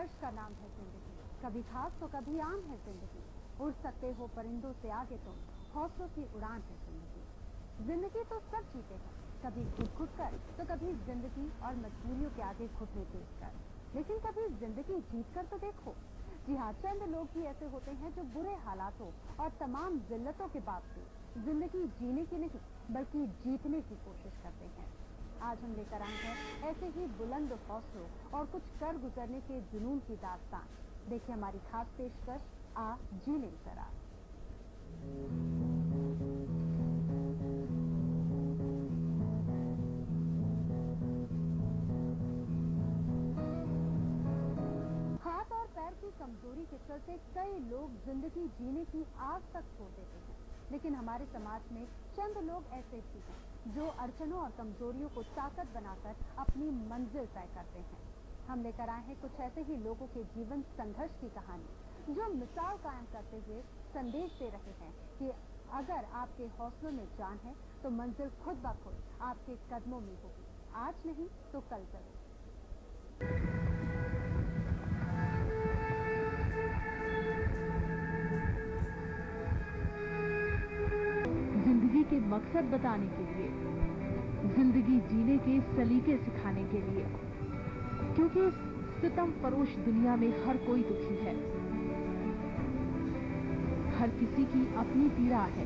संघर्ष का नाम है जिंदगी, कभी खास तो कभी आम है जिंदगी। उड़ सकते हो परिंदों से आगे तुम, हौसलों की उड़ान है जिंदगी। जिंदगी तो सब जीते हैं, कभी घुट कर तो कभी जिंदगी और मजबूरियों के आगे घुटने टेक कर, लेकिन कभी जिंदगी जीत कर तो देखो। जी हाँ, चंद लोग ही ऐसे होते हैं जो बुरे हालातों और तमाम जिल्लतों के बावजूद जिंदगी जीने की नहीं बल्कि जीतने की कोशिश करते हैं। आज हम लेकर आए हैं ऐसे ही बुलंद हौसलों और कुछ कर गुजरने के जुनून की दास्तान। देखिए हमारी खास पेशकश, आ जी ले जरा। हाथ और पैर की कमजोरी के चलते कई लोग जिंदगी जीने की आस तक छोड़ देते हैं, लेकिन हमारे समाज में चंद लोग ऐसे भी हैं जो अड़चनों और कमजोरियों को ताकत बनाकर अपनी मंजिल तय करते हैं। हम लेकर आए हैं कुछ ऐसे ही लोगों के जीवन संघर्ष की कहानी, जो मिसाल कायम करते हुए संदेश दे रहे हैं कि अगर आपके हौसलों में जान है तो मंजिल खुद ब खुद आपके कदमों में होगी, आज नहीं तो कल जरूर। जिंदगी के मकसद बताने के लिए, जिंदगी जीने के सलीके सिखाने के लिए, क्योंकि इस सितम फरोश दुनिया में हर कोई दुखी है, हर किसी की अपनी पीड़ा है।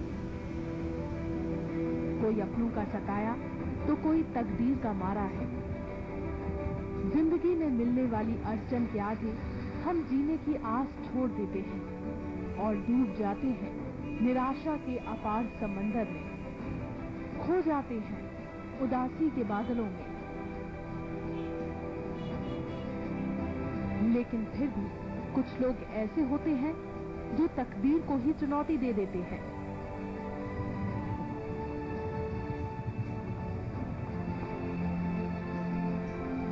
कोई अपनों का सताया तो कोई तकदीर का मारा है। जिंदगी में मिलने वाली अड़चन के आगे हम जीने की आस छोड़ देते हैं और डूब जाते हैं निराशा के अपार समंदर में, खो जाते हैं उदासी के बादलों में। लेकिन फिर भी कुछ लोग ऐसे होते हैं जो तकदीर को ही चुनौती दे देते हैं।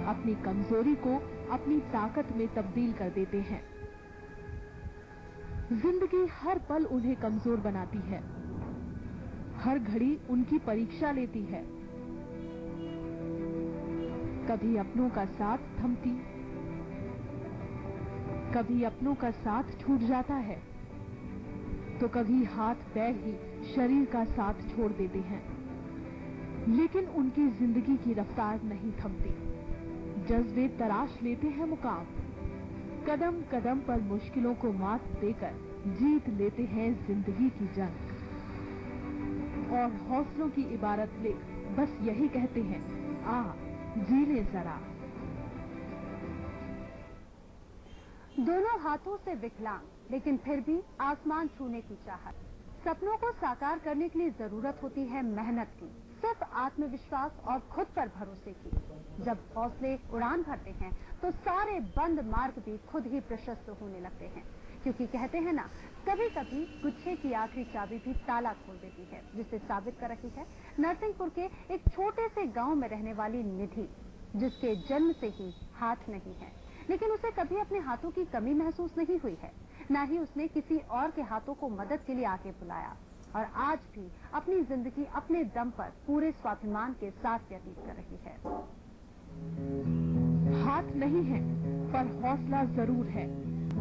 अपनी कमजोरी को अपनी ताकत में तब्दील कर देते हैं। जिंदगी हर पल उन्हें कमजोर बनाती है, हर घड़ी उनकी परीक्षा लेती है। कभी अपनों का साथ थमती, कभी अपनों का साथ छूट जाता है, तो कभी हाथ पैर ही शरीर का साथ छोड़ देते हैं। लेकिन उनकी जिंदगी की रफ्तार नहीं थमती, जज्बे तराश लेते हैं मुकाम। कदम कदम पर मुश्किलों को मात देकर जीत लेते हैं जिंदगी की जंग। और हौसलों की इबारत लिख बस यही कहते हैं, आ जी ले जरा। दोनों हाथों से विकलांग, लेकिन फिर भी आसमान छूने की चाहत। सपनों को साकार करने के लिए जरूरत होती है मेहनत की, सिर्फ आत्मविश्वास और खुद पर भरोसे की। जब हौसले उड़ान भरते हैं तो सारे बंद मार्ग भी खुद ही प्रशस्त होने लगते हैं, क्योंकि कहते हैं ना, कभी कभी गुच्छे की आखिरी चाबी भी ताला खोल देती है, जिसे साबित कर रही है नरसिंहपुर के एक छोटे से गांव में रहने वाली निधि, जिसके जन्म से ही हाथ नहीं है, लेकिन उसे कभी अपने हाथों की कमी महसूस नहीं हुई है, न ही उसने किसी और के हाथों को मदद के लिए आगे बुलाया, और आज भी अपनी जिंदगी अपने दम पर पूरे स्वाभिमान के साथ व्यतीत कर रही है। हाथ नहीं है पर हौसला जरूर है,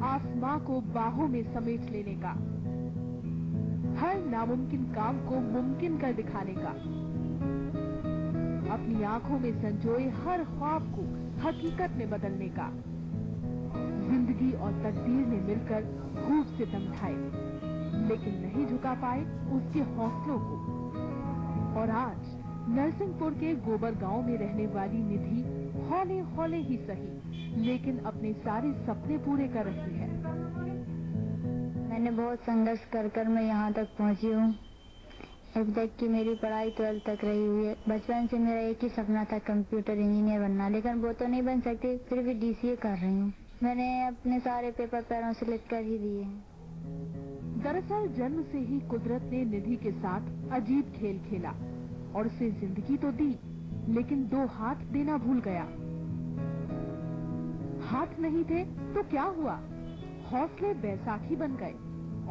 आसमां को बाहों में समेट लेने का, हर नामुमकिन काम को मुमकिन कर दिखाने का, अपनी आंखों में संजोए हर ख्वाब को हकीकत में बदलने का। जिंदगी और तकदीर ने मिलकर खूब सितम ढाए, लेकिन नहीं झुका पाए उसके हौसलों को। और आज नरसिंहपुर के गोबर गांव में रहने वाली निधि हौले हौले ही सही, लेकिन अपने सारे सपने पूरे कर रही है। मैंने बहुत संघर्ष कर मैं यहाँ तक पहुँची हूँ। अब तक की मेरी पढ़ाई 12th तक रही हुई है। बचपन से मेरा एक ही सपना था कंप्यूटर इंजीनियर बनना, लेकिन वो तो नहीं बन सकती, फिर भी DCA कर रही हूँ। मैंने अपने सारे पेपर पैरों से लिख कर ही दिए हैं। दरअसल जन्म से ही कुदरत ने निधि के साथ अजीब खेल खेला और उसे जिंदगी तो दी, लेकिन 2 हाथ देना भूल गया। हाथ नहीं थे तो क्या हुआ, हौसले बैसाखी बन गए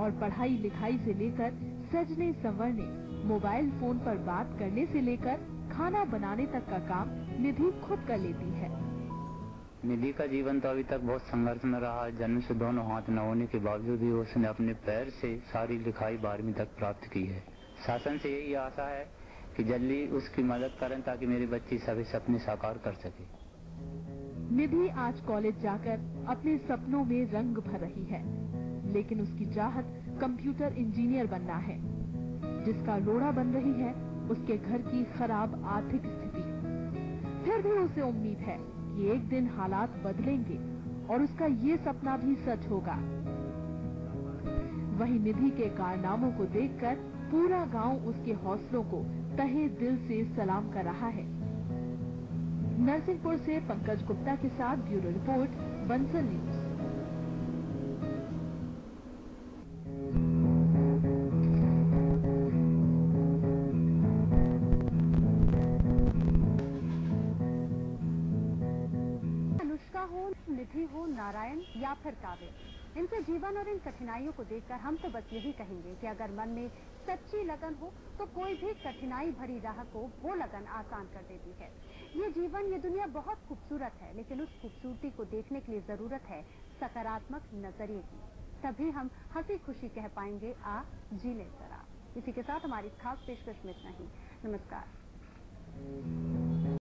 और पढ़ाई लिखाई से लेकर सजने संवरने, मोबाइल फोन पर बात करने से लेकर खाना बनाने तक का काम निधि खुद कर लेती है। निधि का जीवन तो अभी तक बहुत संघर्ष में रहा। जन्म से दोनों हाथ न होने के बावजूद भी उसने अपने पैर से सारी लिखाई 12वीं तक प्राप्त की है। शासन से यही आशा है कि जल्दी उसकी मदद करें ताकि मेरी बच्ची सभी सपने साकार कर सके। निधि आज कॉलेज जाकर अपने सपनों में रंग भर रही है, लेकिन उसकी चाहत कंप्यूटर इंजीनियर बनना है। जिसका लोड़ा बन रही है उसके घर की खराब आर्थिक स्थिति। फिर भी उसे उम्मीद है कि एक दिन हालात बदलेंगे और उसका ये सपना भी सच होगा। वहीं निधि के कारनामों को देखकर पूरा गांव उसके हौसलों को तहे दिल से सलाम कर रहा है। नरसिंहपुर से पंकज गुप्ता के साथ bureau report, Bansal news. Anushka हो, निधि हो, नारायण या फिर काव्य, इनके जीवन और इन कठिनाइयों को देखकर हम तो बस यही कहेंगे कि अगर मन में सच्ची लगन हो तो कोई भी कठिनाई भरी राह को वो लगन आसान कर देती है। ये जीवन, ये दुनिया बहुत खूबसूरत है, लेकिन उस खूबसूरती को देखने के लिए जरूरत है सकारात्मक नजरिए की। तभी हम हंसी खुशी कह पाएंगे, आ जी ले जरा। इसी के साथ हमारी खास पेशकश में इतना ही। नमस्कार।